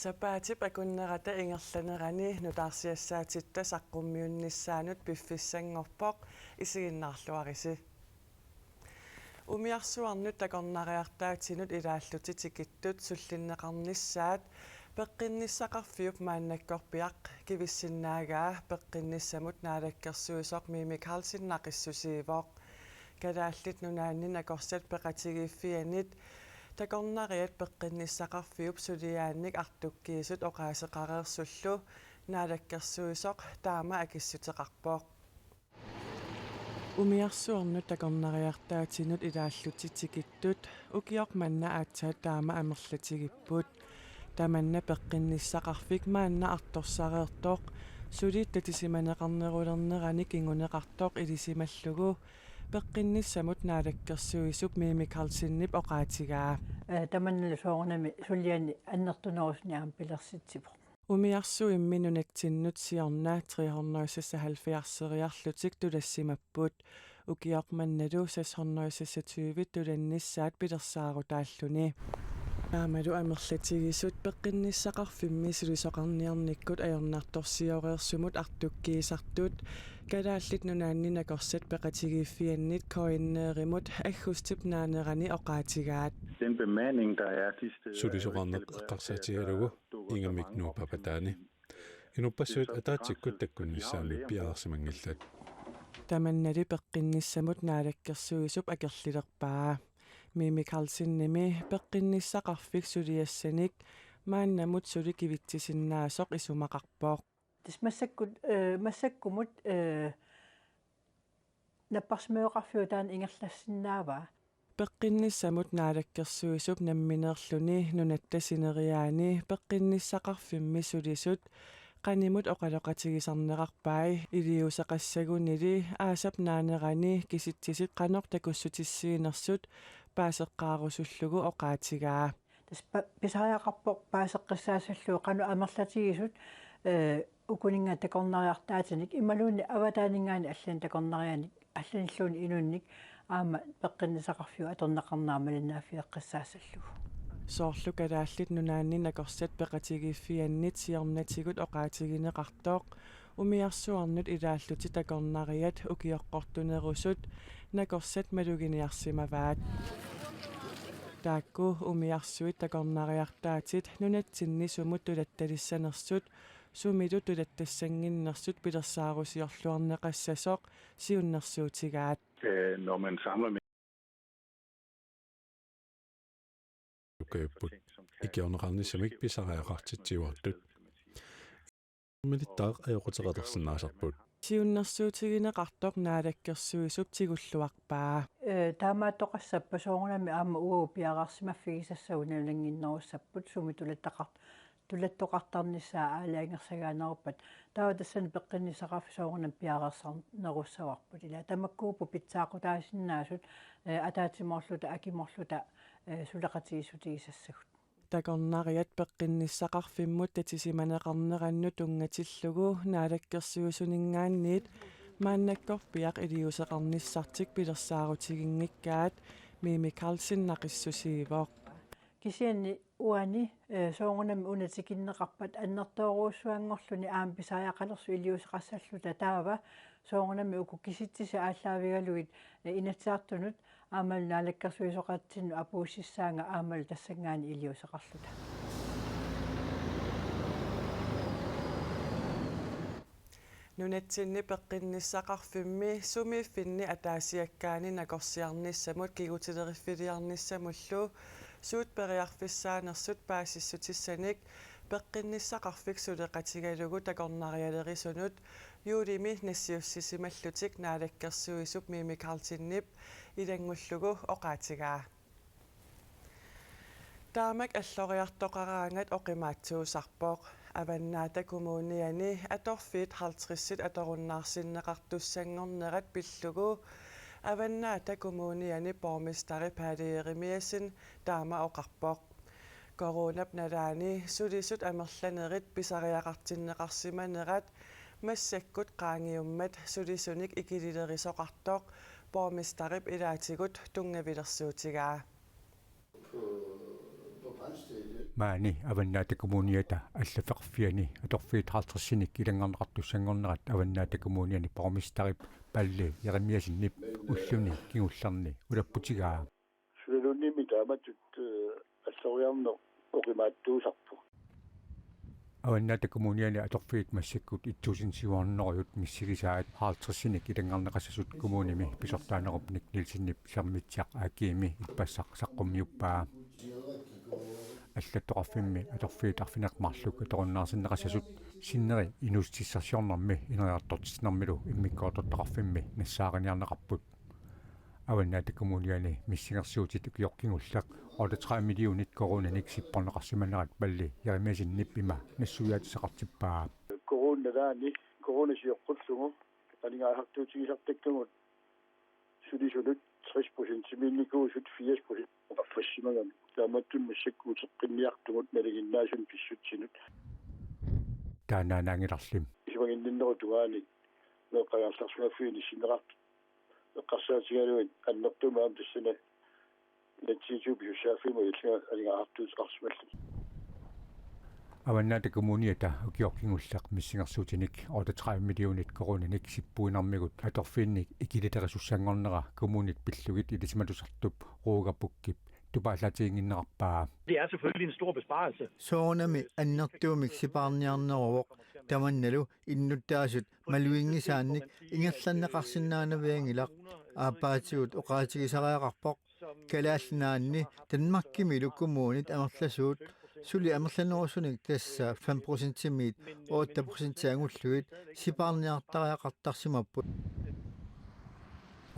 Sapaatip akunnerata ingerlanerani nutaarsiassaatitta saqqummiunnissaanut piffissangorpoq isiginnaarluarisi. Umiarsuarnut takornariartaatinut ilaallutitikittut sullinneqarnissaat peqqinnissaqarfiup maannakkorpiaq kivissinaagaa peqqinnissamut naalakkersuisoq Mimik Halsinnaqissusiivoq kadaallit nunaannin akorsat peqatigiiffianit takornariat peqqinissaqarfiup suliaannik artukkiisut oqaaseqareersullu naalakkersuisoq taama akissuteqarpoq Umiarsuarnut takornariartaatinut ilaallutitikittut ukioq manna aatsaat taama amerlatigipput tamanna peqqinissaqarfik maanna artorsareertoq sulit tatisimaneqarnerulernerani kinguneqartoq ilisimallugu peqqinnissamut naalakkersuisup Mimik Halsinnip oqaatigaa tamannalu soornami sulliani annertunerusniaam pilersitsipoq Umiarsu imminunattinnut siorna 370 tulassimapпут ukioq mannalu 620 tulannissaat pilersaarutaalluni Aamalu amerlatigisut peqqinissaqarfimmi sulisoqarniarnikkut ajornartorsioreersumut artukkiisartut kadaallit nunaanninakorsat peqatigiiffiannit koinneerimut aggustip naanerani oqaatigaat Den bemanding der er de steder Sulisoqarneq eqqarsatigalugu ingamik nuupapataani inuppassuut ataatikkut takkunnissaami piaarsimangillat Tamannali peqqinnissamut naalakkersuisup akerlilerpaa Mimik Halsinnimi peqqinissaqarfik suliassanik maannamut sulikivittisinnaasоq isumaqarpoq массаккумут наппарсмеоқарфиутаан ингерлассиннааваа peqqinnissamut naalakkersuisup nammineerluni nunattasineriaani peqqinissaqarfimmi sulisut qanimut oqaloqatigisarneqarpai iliuseqassagunili aasap naanerani kisitsisit qanoq takussutissiinersut paaseqqaarusullugu oqaatigaa тас писариақарпоқ паасеққиссаасаллуу қану амерлатигисут укунинга такорнариартаатиник ималуунни аватаанингаани аллан такорнарианик алланиллуuni инунник аама пеққиннисақарфиу аторнеқарнаамалинааффиэққиссаасаллугу soorlu kalaалlit nunaannin akorsat peqatigiiffiannit siornatigut oqaatigинеқартооq umiarsuarnut ilaalluti takornariat ukioqqortunerusut nakorsat maluginiarsimavaat taakku umiarsuit takornariartaatit nunatsinnisumut tulattalissanersut sumilu tulattassanginnersut pilersaarusiorluarneqassasoq siunnersuutigaat når man samler ukaipput ikioneqarnissamik pisariaqartitsiuartut milittar ajoqutеqatersinnaasarput siunnersuutigineqartoq naalakkersuisup tigulluarpaa таамааттоқассаппа соорнами аама уау пиараарсимаффигисассагунналангиннеруссаппут суми тулаттоқартарниссаа аалаангерсагаанеруппат таава тассани пеққиннисақарфи соорнам пиараарсарнеруссаварпут ила тамаккуупу питсаақутаасиннаасут атаатиморлута акиморлута сулеқатигисутигисассагут takornariat peqqinissaqarfimmut tatisimaneqarnerannut ungatillugu naalakkersuisuningaanniit maannakkorpiaq iliuseqarnissartik pilersaarutigingikkaat Mimik Halsinnaqissusiivoq кисианни уани соорнами унатикиннеқарпат аннертооруussуангорлуни аама писариақалерсу илиусеқассаллута таава соорнами уку киситсиса ааллаавигалугит инатсаартунут аамал наалаккерсуисоқатсинну апууссаанга аамал тассангаани илиусеқарлута nunatsinni peqqinissaqarfimmi sumiiffinni ataasiakkaani nakorsiarnissamut kigutileriffiliarnissamullu suut periarfissaanersut paasissutisanik peqqinissaqarfik suleqatigalugu takornarialerisunut yuulimi nassiussisimallutik naalakkersuisup Mimik Halsinnip ilangullugu oqaatigaa taamak alloriartoqaraangat oqimaatsuusarpoq avannaata kommuniani atorfiit 50 atorunnaarsinneqartussangornerat pillugu avannaata kommuniani pormistari Paaliirimiasin taama oqarpoq korunap nalaani sulisut amerlanerit pisariaqartinneqarsimanerat massakkut qaangiummat sulisunik ikililerisoqartoq pormistarip ilaatigut tungavilersuutigaa maani avannaata kommuniata allafeqfiani atorfiit hartersinik ilangarneqartussangornerat avannaata kommuniani pormistarip palli jeremiasinnip ulluni kingullarni ulapputigaa Sulunimi taamatut assoriarno oqimaattuusarpu. avannaata kommuniani atorfiit massakkut ittuusinsiuarneriut missigisaat hartersinik ilangarneqassasut kommunimi pisortaanerupnik nilsinnip sermitsiaq aakiimi ippassaq saqqummiuppaa аллаттоқарфимми аторфиитарфинеқмарлук аторуннаарсиннеқассасут синнери инустиссарсиорнарми инериартортиснармилу иммиккоортортоқарфимми нассаариниарнеқарпут аваннаата коммуниани миссингерсуутит укиоркингуллақ 33 миллионит коронаник сиппорнеқарсиманерат палли яримиасиннип има нассуяатисақартиппаа Coronaдаани коронасиоққуллугу алингаахартуутигисартаккамут сулисулут 60% симинникуусут 80% оқарфассимагами тааматтун массаккуутеққинниартугут налигиннаасун писсутсинут таанаанангиларлим исмагинниннерутугаани меққаярсарсуаффиини синеқарт эққарсаатигалуин аннертумаам тассана натсиитууп юсааффима илга алингаартуутеқарсималлу аваннаата коммуниата укиоркингуллақ миссингерсуутиник 38 миллионит коронаник сиппуинармигут аторфиинник икилитерисуссангорнера коммунит пиллугит илисиматусартуп руугапуккип тупааллаатиингиннеқарпаа. Det er selvfølgelig en stor besparelse. Soonami annertuumik sipaarniarneruvoq tamannalu innuttaasut maluingisaannik ingerlanneqarsinnaanaviangilaq aapaatigut oqaatigisariaqarpoq kalaalnaanni Danmarkimi lukumuunit amerlasuut suli amerlanerusunik tassa 5%-imit 8% angulluit sipaarniartariaqartarsimapput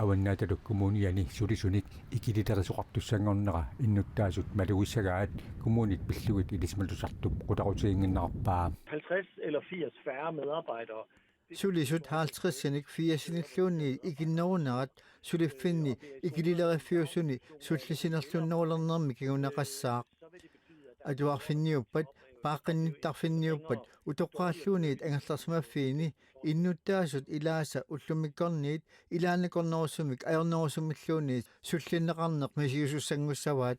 аваннааталук коммуниани сулисуник икилитерисоқартуссангорнера иннуттаасут малуиссагаат коммунит пиллугит илисмалусартуп қутарутиингиннеқарпаа 50 eller 80 færre medarbejdere. sulisut 50-sinik 80-sinilluunni ikinnerunarat suliffinni ikililerifiusuni sullisinerlunnerulernermi kigunaqassaaq atuarfinniuppat paaqqinnittarfinniuppat utoqqaalluuniit angerlarsimaffiini innuttaasut ilaasa ullumikkorniit ilaannikornerussumik ajornerusumilluuniit sullinneqarneq misiusussanggussavaat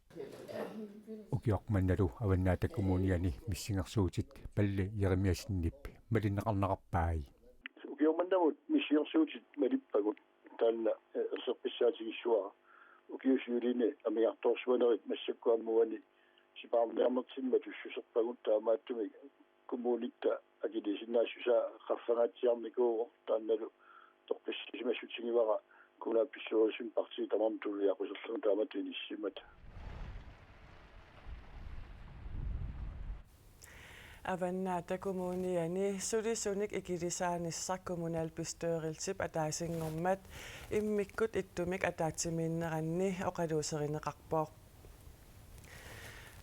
ukiormannalu avannaata kommuniani missingersuutit palli jeremiasinnippi малиннеқарнеқарпаи укиумандамут миссиорсуутит малиппагут таанна серписсаатигиссуара укиусиулини амиарторсуанерит массаккуаммуани сипаарнеарнертимма туссусерпагут таамааттуми коммунитта акилисиннаассуса қаффагаатсиарникуу таанналу торписсимассутсигивара кулаапписсуурисун парти тамам тулиақусерлун тааматтуиниссимат Avannaata kommuniani sulisunik ikilisaanissaq kommunalbestørelsip ataasingormat immikkut ittumik ataatimiinneranni oqaluuserineqarpoq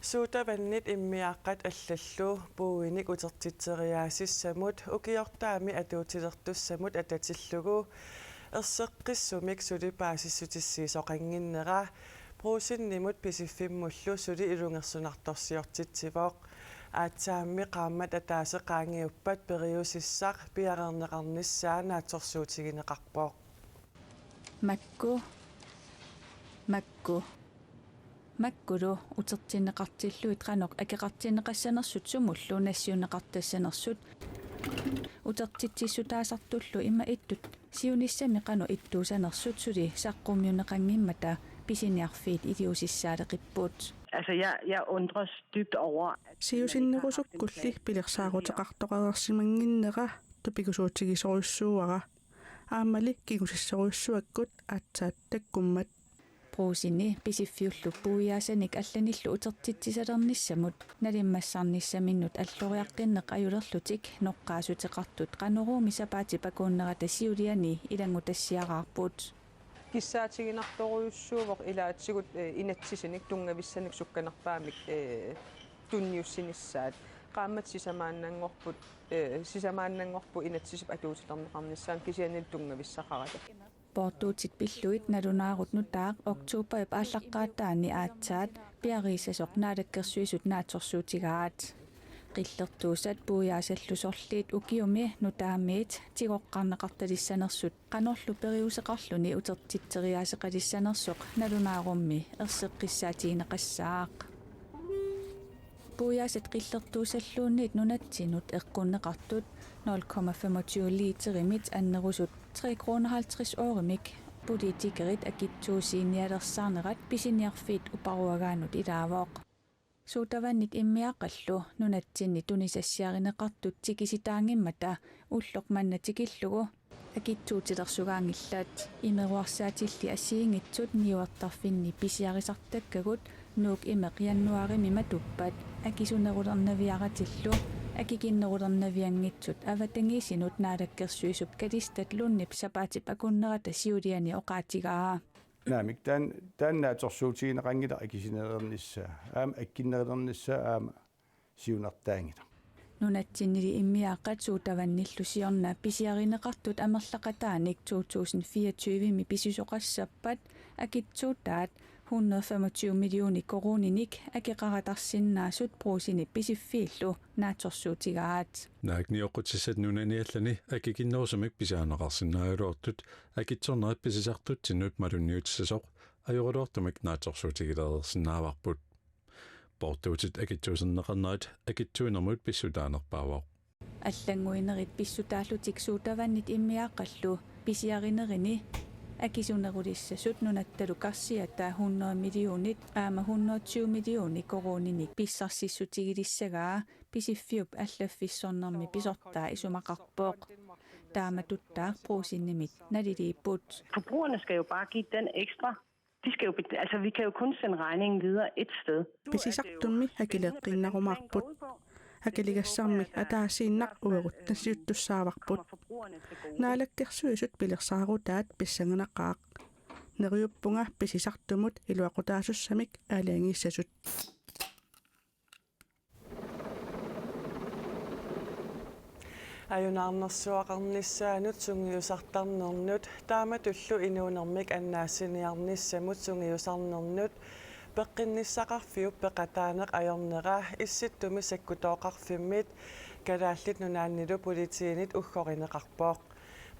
suutavannit immiaqqat allallu puuinik utertitseriaasissamut ukiortaami atuutilertussamut atatillugu erseqqissumik sulipaasissutissiisoqanginnera pruusinnimut pisiffimullu suli ilungersunartorsiortitsivoq аатсаамми qaammat атаасеqaangiuppat periusissaq piarerneqarnissaa naatsorsuutigинеqarpoq маккулу утерсинеқартиллуит qanoq акеқартинеқассанерсут сумуллу нассиунеқартассанерсут утертитсиссутаасартуллу има иттут сиуниссами qanu иттуусанерсут сули саққуммиунеқангиммата писиниарфиит илиусиссаалеқиппуут Altså, jeg undres dybt over... Siusinnerusukkulli pilersaaruteqartoqalersimanginnera tupikusuutigisoruissuuara aamali kigusissoruissuakkut aatsaattakkummat Pruusini pisiffiullu puuiaasanik allanillu utertittisalernissamut nalimmassarnissaminnut alloriaqqinneq ajulerlutik noqqaasuteqartut qanuruumi sapaati pakuunnerata siuliani ilangutassiaqaarpuut киссаатигинарторуйуссуувоқ илаатсигут инаtsisiник тунгависсаник сукканерпаамик тунниуссинissaат qaammat сисамааннангорпу инаtsisip атуутилернеқарниссаан кисианил тунгависсақарата портууtit pilluit nalunаарut nutaaq oktuuperip ааллаққаатаани аатсаат пиарисасоқ наалаккерсуисут наатсорсуутигаат qillertuusat puujaasallусорлиит укиуми нутаамиит тигоққарнеқарталиссанерсут qanorlu periuseqarluni utertitteriaaseqalissanersoq nalunаарummi erseqqissaatiginеқассаақ puujaaset qillertuusalluunniit nunatsinut eqqunneqartut 0,25 literimit annerusut 3 kroner 50 årimik politikerit akitsuusiinialersaarnerat pisiniarfiit uparuagaanut ilaavoq suutavannit immiaqallu nunatsinni tunisassiarineqartut tikisitaangimmata ulloq mannatikillugu akitsuutilersugaangillat imeruarsaatilli assiingitsut niuartarfinni pisiarisartakkagut nuuk imeq januarimi matuppat akisunerulernaviaratillu akikinnerulernaviangitsut avatangiisinut naalakkersuisup kalistatlunniп sapaatip akunnerata siuliani oqaatigaa naamik taannaatorsuutigineqangila akisinerernissa aama akkinnerilernissa aama siunartaangila nunatsinili immiaqqat suutavannillu siorna pisiarineqartut amerlaqataanik 2024 pisisoqassappat akitsuutaat 125 millioni koruninik akiqaratarsinnaasut pruusini pisiffiillu naatorsuutigaat naaknioqutissat nunaniallani akikinnerusamik pisiaaneqarsinnaajuluortut akitsornerat pisisartutsinut malunniutisasoq ajoruluortumik naatorsuutigileersinnaavaqput portuutit akitsuuserneqarnerat akitsuinermut pissutaanerpaavoq аллангуинерит писсутааллутик суутаваннит иммиааққаллу писиаринеrini акисунерулиссасут нунатталу карсиата 100 миллионит аама 120 миллиони корууниник писсарсиссутигилиссагаа писиффиуп аллаффиссорнерми писортаа исумақарпооқ тааматуттаа пруусиннимит налилииппут Forbrugerne skal jo bare give den ekstra. De skal jo, altså vi kan jo kun sende regningen videre et sted. Pisisartummi hakileqqinnarumaarput hakiligassarmi ataasiinnaq uerutnassiuttussaavarput naalakkersuisut pilersaarutaat pissangenaqqaaq neriuppunga pisisartumut iluaqutaasussamik aaliangiissasut ajunarnersuaqarnissaanut sungiusartarnernut taamatullu inuunermik annaassiniarnissamut sungiusarnernut peqqinnissaqarfiup peqataaneq ajornera issittumi sakkutooqarfimmit kalaallit nunaannilu politiinit uggorineqarpooq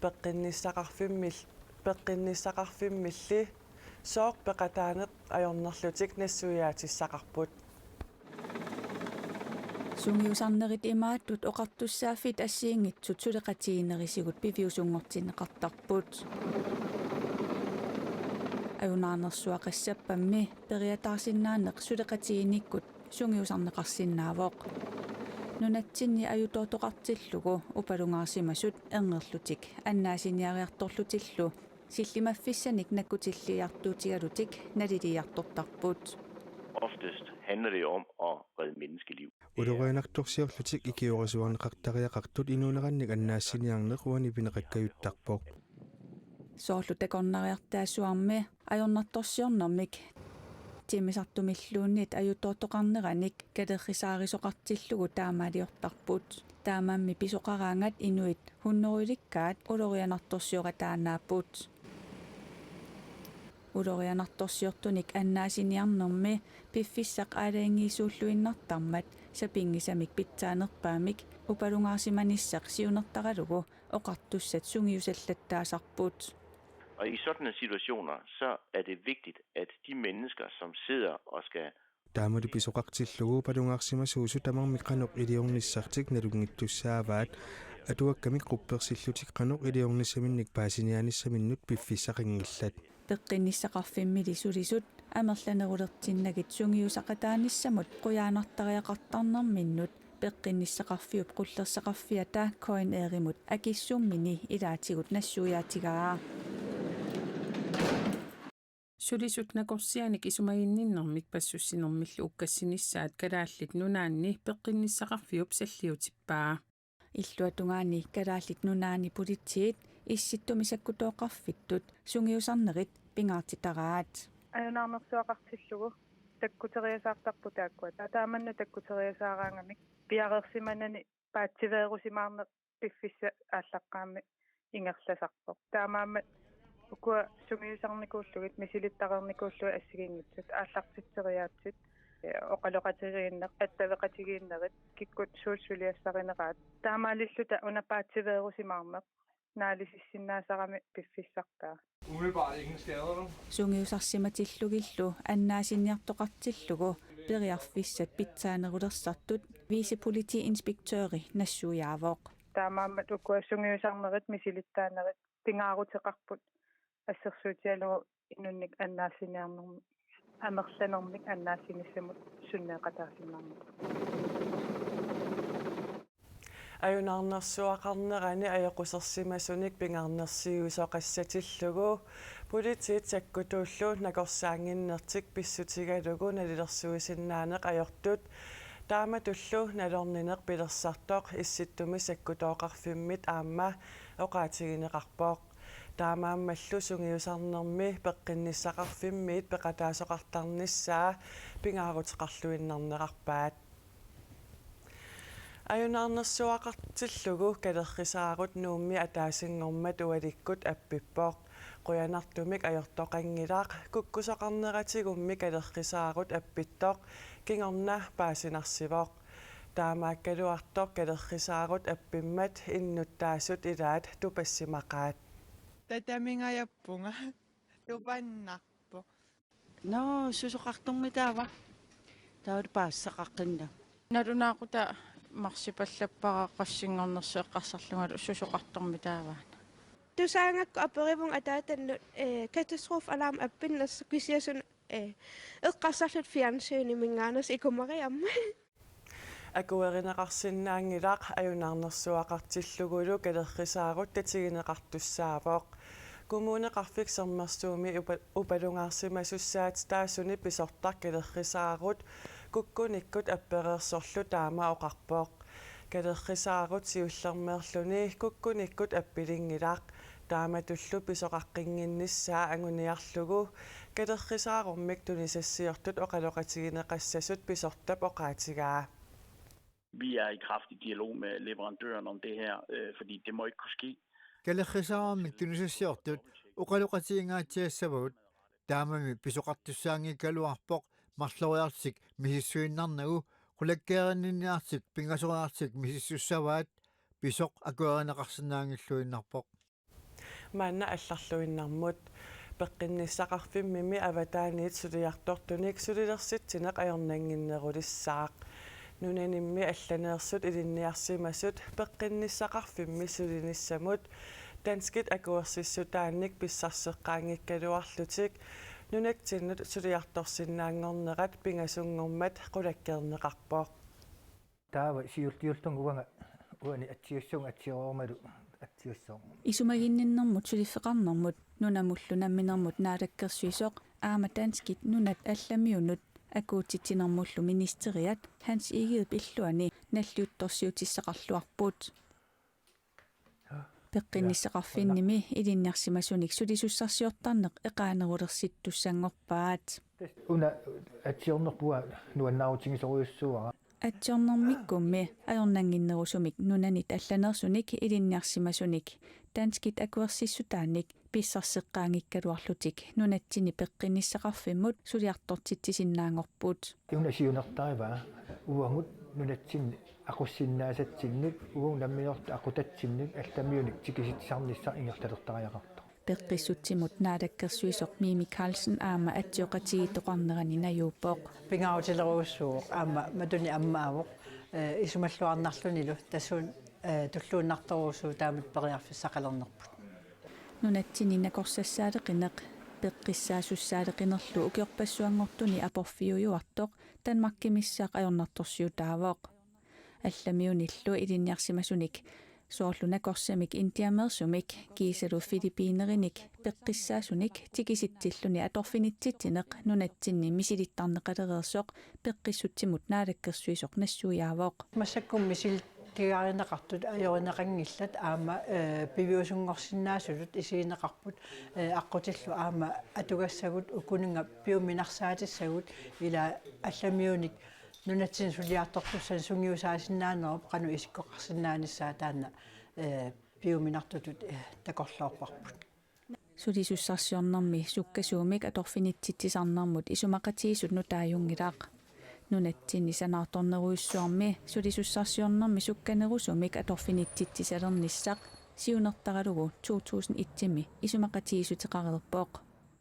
peqqinnissaqarfimmilli sooq peqataaneq ajornerlutik nassuyaatissaqarput sungiusarnerit imaattut oqartussaaffit assiingitsut suleqatiinerisigut piviusungortineqartarput ajunaanersuaqassapammi periataarsinnaaneq suleqatiinikkut sungiusarneqarsinnaavoq nunatsinni ajutortoqartillugu upalungaarsimasut ernerlutik annaasiniariartorlutillu sillimaffissanik nakkutilliartuutigalutik naliliartortarput Oftest handler det om at redde menneskeliv. Uloruanartorsiorlutik ikiorisuarneqartariaqartut inuunerannik annaassiniarnequani pineqakkajuttarpoq soorlu takornariartaassuarmi ajornartorsiornermik timisartumilluunnit ajutortoqarneranik kalerrisaaриsoqartillugu taamaaliortarput taamaammi pisoqaraangat inuit hunneruilikkaat ulorianartorsiorataanaaput ulorianartorsiortunik annaasiniarnermi piffissaq aalaangiisuulluinnartarmat sapingisamik pitsaanerpaamik upalungaarsimanissaq siunertaralugu oqartussat sungiusallattaasarput Og i sådanne situationer, så er det vigtigt, at de mennesker, som sidder og skal taamali pisoqartillugu palungaarsimasuusu tamarmik qanoq iliornissartik nalungittussaavaat atuakkamik quppersillutik qanoq iliornissaminnik paasinianissaminnut piffissaqingillat peqqinnissaqarfimmili sulisut amerlanerulertinnagit sungiusaqataanissamut quyaanartariaqartarnerminnut peqqinnissaqarfiup qullersaqarfiata coin erimut akissummini ilaatigut nassuyaatigaa sulisut nakorsianik isumaginninnermik passussinermillu ukkassinissaat kalaallit nunaanni peqqinnissaqarfiup salliutippaa illuatungaani kalaallit nunaani politiit issittumisakkutooqarfittut sungiusarnerit pingaartitaraat ajunarnersuaqartillugu takkuteriasaartarpu taakkuat taamanna takkuteriasaaraangamik piareersimanani paatsiveerusimaarneq piffissa ааllaqqaammi ingerlasarpoq taamaamma ukua sungiusarnikuullugit misilittaqernikuullu assigingitsut aallartitseriaatsit oqaloqatigииннеq attavеqatigiinnerit kikkut suulsuliassarineqaat taamaalilluta unapaatsiveerusimaarneq naalisissinnaasarami piffissartaa sungiusarsimatillugillu annaasiniartoqartillugu periarfissat pitsaanerulersartut vicepolitiinspektøri nassujaavoq. Taamaammat ukkuassungиусарнерит мисилиттаанерит пингаарутеқарпут ассерсуутиалу инунник аннаассиниарнерми амерланермик аннаассиниссамут суннеқатаарсиннармут аюнаарнерсуақарнерани аёқусерсимасуник пингаарнерсиусоқассатиллугу политиит саккутууллу накорсаангиннертик писсутигалугу налилерсуисиннаанеқ аёртут тааматуллу налорнинеқ пилерсартоқ исситтуми саккутооқарфиммит аама оqaатигинеқарпоқ таамааммаллу сунгиусарнерми пеққинниссақарфиммиит пеқатаасоқартарниссаа пингаарутеқарлуиннарнеқарпаат аюнаарнерсуақартиллугу калеррисаарут нуумми атаасингормат уаликкут аппиппоқ қуянартумик аёртоқангилаақ куккусоқарнератигумми калеррисаарут аппиттоқ кингорна паасинарсивоқ таамааккалуартоқ калеррисаарут аппиммат иннуттаасут илаат тупассимақаат татамингаяппунга тупаннарпо но сусоқартумми таава таут паассақаққинна налунаақута марсипаллаппараққассингорнерсеэққарсарлунгалу сусоқарторми тааваана тусаангакку аперивун атаатаннут катастроф аларм аппиннерс кисиасун эққарсарлут фиансууни мингаанерс икумариамма акуеринеқарсинаангилаақ аюнаарнерсуақартиллугулу калеррисаарут татигинеқартуссаавоқ кумунеқарфиксермерсууми упалунгаарсимасуссаат таасуни писортар калеррисаарут куккуниккут аппереерсорлу таама оқарпоқ калеррисаарут сиуллермеерлуни куккуниккут аппилингилаақ тааматуллу писоқаққингинниссаа ангуниарлугу калеррисаарормик тунисассиортут оқалоқатигинеқассасут писортап оқаатигаа. Vi er i kraftig dialog med leverandøren om det her, fordi det må ikke kunne ske. Kalakhrisaamik tunisasiortut uqaluqatiingaatiassavut taamami pisoqartussaangi kaluarpoq marloriartik misissuinnarnagu qulakkeerinniartik pingasoriartik misissussavaat pisoq akuerineqarsinnaangilluinnarpoq манна алларлуиннармут пеққинниссақарфиммими аватааниит сулиарторtunik сулилерситсинеқ аёрнангиннерулиссаақ нунанимми алланеерсут илинниарсимасут пеққинниссақарфимми сулиниссамут данскит акуерсиссутааник писсарсеққаангиккалуарлутик нунактиннут сулиарторсиннаангорнерат пингасунгормат қулаккернеқарпоқ таава сиултиултунгуанга уани атсиуссунг атсиоормалу атсиуссоо исумагинниннэрмут сулиффеқарнэрмут нунамуллунамминэрмут наалаккерсуисоқ аама данскит нунат алламиунут акуутитинэрмуллу министериат ханс игиуп иллуани наллиутторсиутиссақарлуарпут пеққинниссақарфинними илинниарсимасуник сулисуссарсиортарнеқ эқаанерулерситтуссангорпаат уна атсиорнерпуа нуаннаутингисоруйуссуара атсиорнэрмиккумми аёрнангиннерусумик нунанит алланерсуник илинниарсимасуник данскит акуерсиссутааник писсарсеққаангиккалуарлутик нунатсини пеққинниссақарфиммут сулиартортитсисиннаангорпут уна сиунертаива уангут нунатсин aqussиннаасатсинник уун намминорта aqutatсинник алламиуник тикиситсарниссар ингерталертариақарто пеққиссутсимут наалаккерсуисоқ Мими Карлсен аама атсиоқатигитоқарнерани наюуппоқ пингаутилеруussууқ аама матуни аммаавоқ исумаллуарнарлунилу тассуун туллууннарторуусуу таамат периарфиссақалернерпут нунатсини накорсассаалеқинеқ пеққиссаасуссаалеқинерлу укиорпассуангортуни апорфиуюартоқ танмаркимиссаақ аёрнарторсиутаавоқ алламиуниллу илинниарсимасуник соорлунакорсамик индиамерсумик кисалу филиппинериник пеққиссаасуник тикиситтиллуни аторфинитситинеқ нунатсинни мисилиттарнеқалереерсоқ пеққиссутсимут наалаккерсуисоқ нассуяавоқ массаккум мисил тигаринеқартут аёринеқангиллат аама пивиусунгорсинаасулут исиинеқарпут аққутиллу аама атугассагут укунинга пиуминарсаатиссагут ила алламиуник нунатсин сулиартортуссан сунгиусаасиннаанерп қану исиккоқарсинааниссаа таана пиуминартутут такорлоорпарпут сулисуссарсиорнэрми суккасуумик аторфинитситсисарнэрмут исумақатигисут нутааюнгилаақ нунатсинни санаарторнеруйуссуарми сулисуссарсиорнэрми сукканерусумик аторфинитситсисалерниссақ сиунертаралугу 2001-ми исумақатигисутеқарерпоқ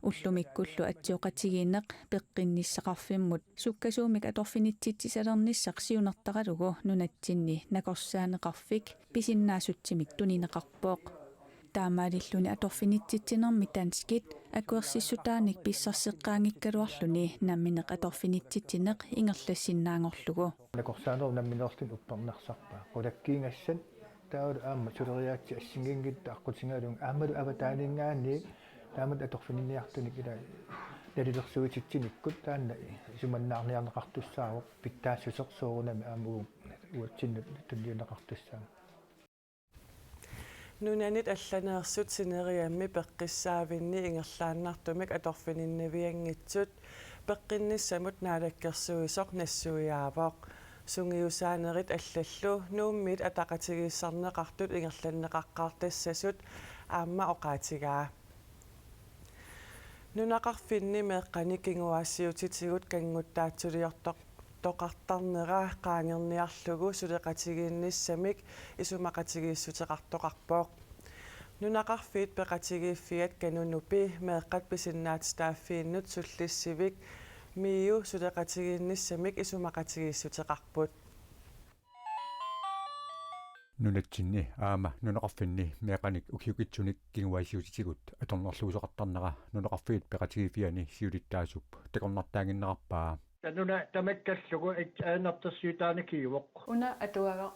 уллумиккуллу атсиоқатигиинеқ пеққинниссақарфиммут суккасуумик аторфиниттитсисалерниссақ сиунертаралугу нунатсинни накорсаанеқарфик писиннаасутсимик тунинеқарпооқ таамаалиллуни аторфиниттитсинерми танскит акуерсиссутааник писсарсеққаангиккалуарлуни намминеқ аторфиниттитсинеқ ингерлассиннаангорлугу накорсаанер намминерлин уппернарсарпаа qulakkiingassan тааур аама сулериаатси ассингингитта аққутингаалун аамалу аватааниингаани таамат аторфининниартуник ила налилерсуититсиниккут таанна суманнаарниарнеқартуссаавоқ питтаассусерсуурунами аамагу уатсиннут туллиунеқартуссаама нунанит алланеерсут синериамми пеққиссаавинни ингерлааннартумик аторфининнавиангитсут пеққинниссамут наалаккерсуисоқ нассуиаавоқ сунгиусаанерит аллаллу нууммит атақатигииссарнеқартут ингерланнеқаққартассасут аама оқаатигаа нунақарфинни меэққани кингуаассиутитигут кангуттаатсулиортоқ тоқартарнера qaangерниарлугу сулеқатигиинниссамик исумақатигииссутеқартоқарпооқ нунақарфиит пеқатигииффиат канунупи меэққат писиннаатитааффииннут суллиссивик миу сулеқатигиинниссамик исумақатигииссутеқарпут нунатсинни аама нунеқарфинни меэқаник укиукитсуник кингуаасиутитигут аторнерлуусеқартарнера нунеқарфиит пеқатигиффиани сиулиттаасуп такорнартаангиннеқарпаа тануна тамаккаллугу аанертерсиутааникиуоқ уна атуага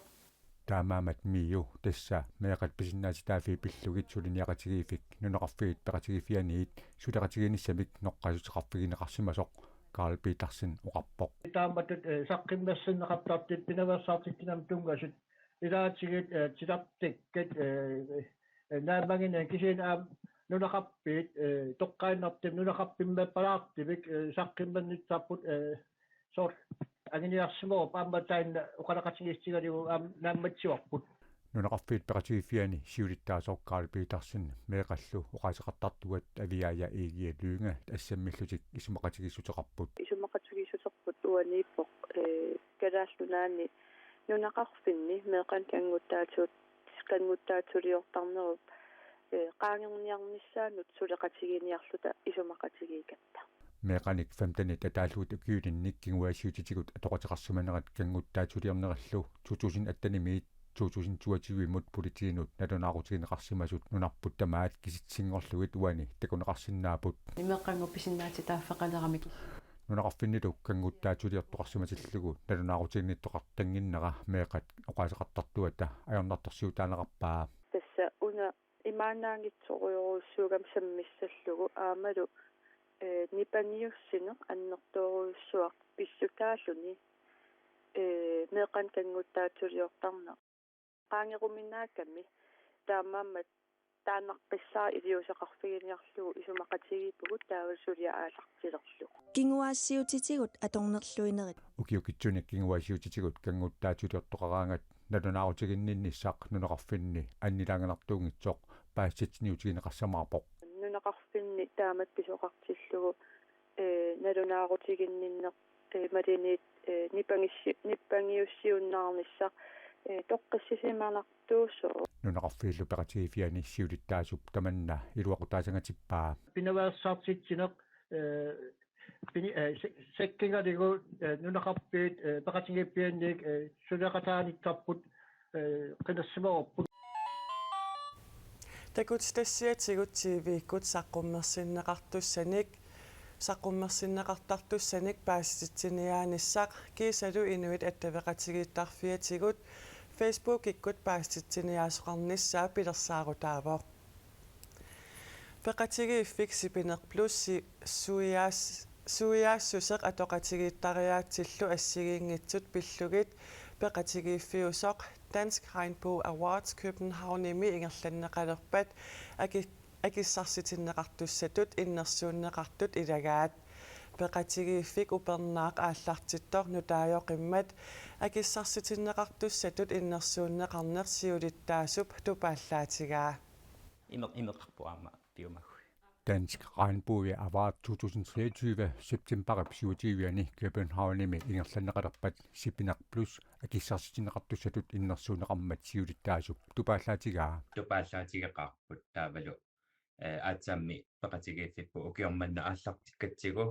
таамаамат миу тасса меэқат писиннаатитаафи пиллугит сулиниақатигиифик нунеқарфиит пеқатигиффианиит сулеқатигиниссамик ноққасутеқарфигинеқарсимасоқ Карл Петерсен уқарпоқ тааматут саққиммассиннеқартартит пинаверсаартиттинам тунгасут илаатигит тилартиккат наамагина кисин аам нунақарпиит тоққаиннартим нунақарпиммаппалаартивик саққимманнитсарпут сор агиниарсимоо паамматаинна уқалақатигиссигалигу аам наамматсиуарпут нунеқарфиит пеқатигиффиани сиулиттаасоқ Карл Петерсен меэқаллу уқаасеқартартугат авиая игия луинга ассаммиллутик исумақатигиссутеқарпут исумақатигиссутеқарпут уанииппоқ калааллунаани нунақарфинни меэқан кангуттаатсулиортарнеруп qaangерниарнissaanут сулеқатигиниарлута исумақатигиикатта меэқаник фамтанит атааллуут укиулинник кингуаасиутитигут атоқатеқарсуманерат кангуттаатулиорнераллу 2018-миит 2022-мут политиинут налунаарутигинеқарсимасут нунарпут тамаат киситсингорлугит уани такунеқарсинаапут имеққангу писиннаатитааффеқалерамик нунеқарфиннилук кангуттаатулиортоқарсимасиллугу налунаарутигинниттоқартангиннера меэқат оқаасеқартартуата аёрнартарсиутааneqarpaa тасса уна имаанаангитсоруйоруссуугам саммиссаллугу аамалу нипангиуссинеқ аннэртооруйуссуақ писсутааллуни меэқан кангуттаатулиортарнеқ qaangerumиннаакками таамаамат таанарписсаа илиусеқарфигиниарлугу исумақатигииппугут таавалсулиа аалартилерлугу кингуаассиутитигут аторнерлуинерит укиукитсуник кингуаасиутитигут кангуттаатулиортоқараангат налунаарутигинниннissaq нунеқарфинни аннилаанганартуунгитсоқ паассатсиниутигинеқарсамаарпоқ нунеқарфинни таамат писоқартиллугу налунаарутигинниннеқ малинит ниппангиуссиуннаарнissaq тоққиссисиманартуусоо нунеқарфииллу пеқатигиффиани сиулиттаасуп таманна илуақутаасангатиппаа пинаверсаартитсинеқ секкингалигу нунеқарпиит пеқатигиффианник сулеқатааниттарпут қинерсимаорпут такутстассиатигут тивиккут саққуммерсиннеқартуссаник саққуммерсиннеқартартуссаник паасситсиниааниссақ кисалу инуит аттавеқатигииттарфиатигут Facebook иккут паасситсиниаасоқарниссаа пилерсаарутаавоо пеқатигииффик сипинеқ плюс суиаассусеқ атоқатигииттариаатсиллу ассигиингитсут пиллугит пеқатигииффиусоқ Dansk Regnbog Awards København ими ингерланнеқалерпат акиссарситиннеқартуссатут иннерсууннеқартут илагаат пеқатигииффик упернаақ ааллартиттор нутаайоқиммат акиссарситиннеқартуссатут иннерсууннеқарнер сиулиттаасуп тупааллаатигаа имеқарпуаама пиумагу Dansk Regnbog Award 2023 september 27 Københavnimi ingerlanneqalerpat Sipineq Plus akissarsitinneqartussatut innersuuneqarmat siulittaasup tupaallaatigaa тупааллаатигеқарпут таавалу аатсаамми пеқатигииффиппу укиорманна ааллартиккатсигу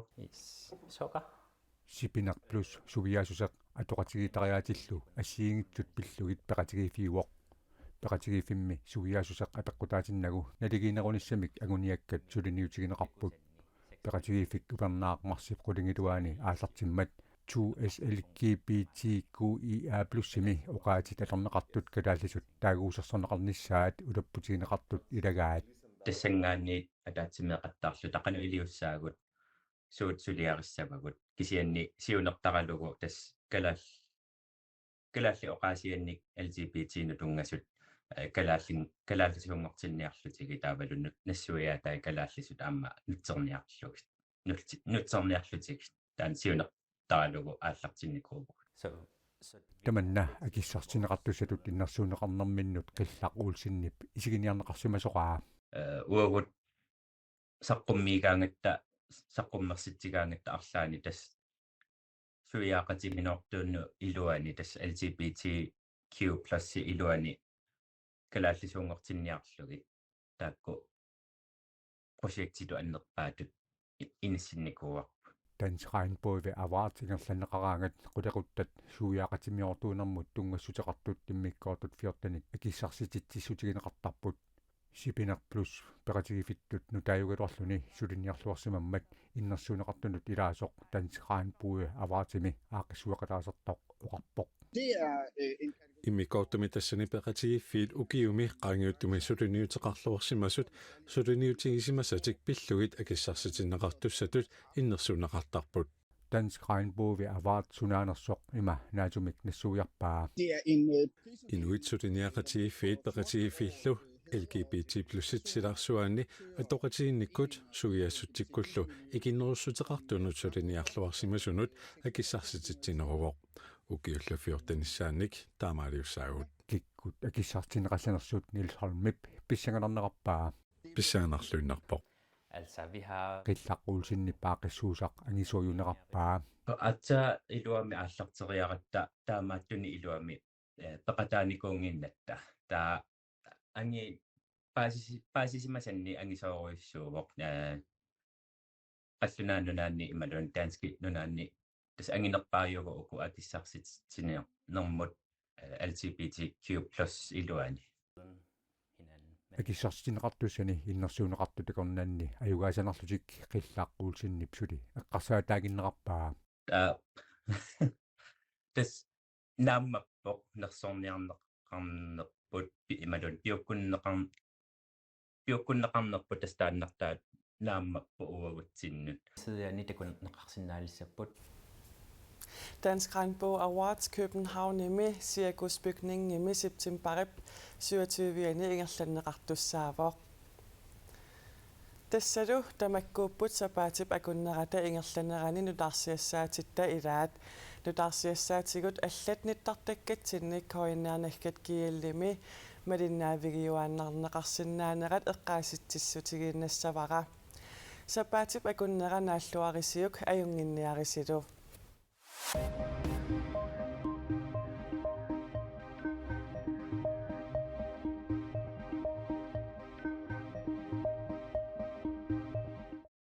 сока сипинақ плюс сувиасусеқ атоқатигитариаатиллу ассиингитсут пиллугит пеқатигииффиуоқ пеқатигииффимми сувиасусеқ апеққутаатиннагу налигинеруниссамик агуниаккат сулиниутигинеқарпут пеқатигииффик упернаақмарсип қулингилуаани ааллартиммат 2SLGBTQIA+ сими оқаати талернеқартут калааллисут таагуусерсернеқарниссаат улаппутигинеқартут илагаат тассангаанни атаатсимеқаттаарлу тақану илиуссаагут суут сулиариссамагут кисианни сиунертаралугу тас калаалли оқаасианник LGBT нутунгасут калааллисунгортинниарлутиги таавалуннут нассуяатай калааллисут аама нутсерниарлугит нутсерниарлутиг таан сиунертаралугу ааллартинникуупу таманна акиссартинеқартусатут иннерсуунеқарнэрминнут қиллақуулсиннип исигиниарнеқарсимасоқаа уагут саққуммигаангатта саққуммерситсигаангатта арлаани тас суяақатиминортуунну илуани тас LGBTQ+ илуани калааллисуунгортинниарлуги таакку проектиту аннерпаатут инсинникуа Dansk Regnbue Award ингерланеқараангат қулеқуттат суяақатимиортуунэрмут тунгассутеқартут тиммиккоортут фиортаник акиссарсититсисутигинеқартарпут сипинақ плюс пеқатигифиттут нутааюгалуарлуни сулинниарлуарсимаммат иннерсуунеқартунут илаасоқ Dansk Regnbue Award-ими аақиссуақалаасертоқ оқарпоқ иммикоортуми тассани пеқатигиффиит укиуми qaangiuttumi сулиниутеқарлуарсимасут сулиниутигисимасатик пиллугит акиссарситиннеқартуссатут иннерсуунеқартарпут Dansk Regnbue Award сунаанерсоқ има наатумик нассуиарпаа инуит сулиниақатигиффиит пеқатигиффииллу LGBT+ силарсуаанни атоқатигинниккут сугиассутсиккуллу икиннеруссутеқартунут сулиниарлуарсимасунут акиссарсититсинеругоқ укиуллафиортаниссааник таамаалиуссаагут киккут акиссартинеқалланерсуут Niels Holmip писсангалернеқарпаа писсаанарлуиннарпоқ altså vi har qillaqquulsinni paaqissuusaq angisuuyuneqarpaa атса илуами ааллартериаратта таамааттуни илуами пеқатааникуунгиннатта таа анги паасисимасанни ангисооруиссуувоқ аллунааннунаанни ималуун таански нунаанни тас ангинерпааюгу уку акиссарситсинеэ нэрмут LGBTQ+ илуани акиссарсинеқартуссани иннерсуунеқарту такорнаанни аюгаасанерлутик qillaqquulsinnipsuli эққарсаатаагиннеқарпаа тас нааммаппоқ нерсорниарнеқарнерпут ималуун пиуккуннеқарнерпут тастааннартаат нааммаппу уагутсиннут сиани такуннеқарсинаалиссаппут Dansk Regnbue Awards København ими Cirkusbygningen ими September 27 ингерланнеқартуссаавоқ тассалу тамаккууппут сапаатип акуннерата ингерланерани нутарсиассаатитта илаат нутарсиассаатигут аллатниттартаккатсинник коиннернаггат кииллими малиннаавигиуааннарнеқарсинаанерат эққааситсиссутигииннассавара сапаатип акуннеранааллуарисиук аюнгинниарисилу